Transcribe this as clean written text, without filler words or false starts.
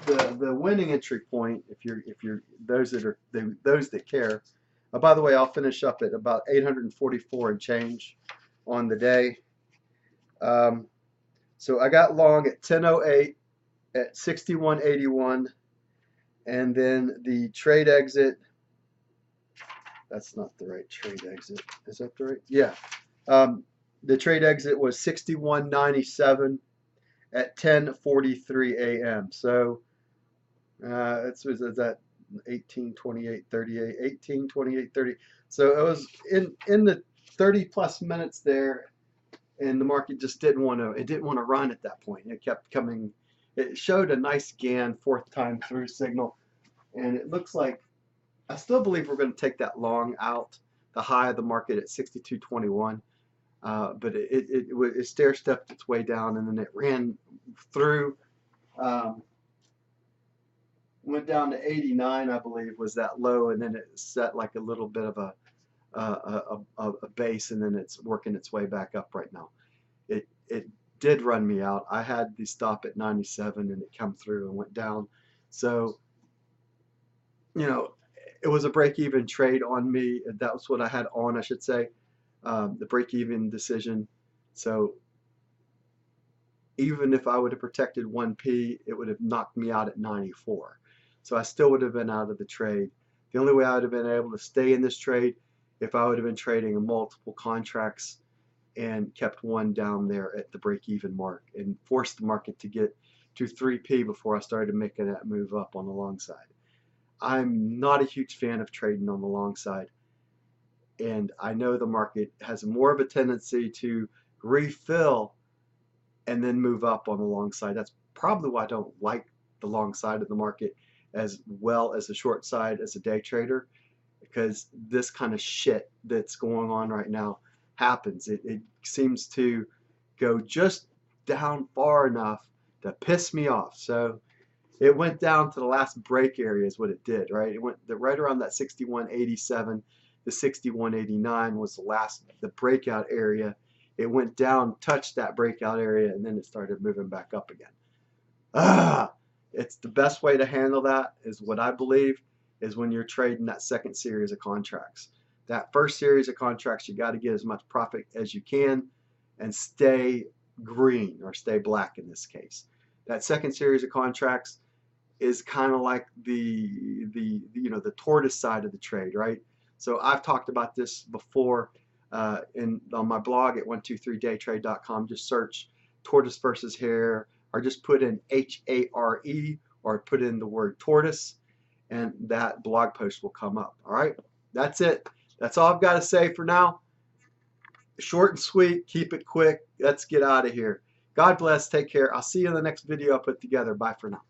the winning entry point, if you're those that care. By the way, I'll finish up at about 844 and change on the day. So I got long at 10:08 at 61.81, and then the trade exit. That's not the right trade exit. Is that the right? Yeah. The trade exit was 61.97 at 10:43 a.m. So was that 18:28:38, 18:28:30. So it was in the 30 plus minutes there, and the market just didn't want to run at that point. It kept coming. It showed a nice GAN, fourth time through signal, and it looks like I still believe we're going to take that long out, the high of the market at 62.21. But it stair-stepped its way down, and then it ran through, went down to 89, I believe, was that low, and then it set like a little bit of a base, and then it's working its way back up right now. It did run me out. I had the stop at 97, and it come through and went down. So, you know, it was a break-even trade on me. That was what I had on, I should say. The break-even decision. So even if I would have protected 1P, it would have knocked me out at 94. So I still would have been out of the trade. The only way I would have been able to stay in this trade if I would have been trading multiple contracts and kept one down there at the break-even mark and forced the market to get to 3P before I started making that move up on the long side. I'm not a huge fan of trading on the long side. And I know the market has more of a tendency to refill and then move up on the long side. That's probably why I don't like the long side of the market as well as the short side as a day trader, because this kind of shit that's going on right now happens. It seems to go just down far enough to piss me off. So it went down to the last break area is what it did, right? It went right around that 61.87. The 61.89 was the breakout area. It went down, touched that breakout area, and then it started moving back up again. It's the best way to handle that is what I believe is when you're trading that second series of contracts. That first series of contracts, you got to get as much profit as you can and stay green or stay black in this case. That second series of contracts is kind of like the tortoise side of the trade, right? So I've talked about this before on my blog at 123daytrade.com. Just search tortoise versus hare, or just put in HARE, or put in the word tortoise, and that blog post will come up. All right, that's it. That's all I've got to say for now. Short and sweet, keep it quick. Let's get out of here. God bless, take care. I'll see you in the next video I put together. Bye for now.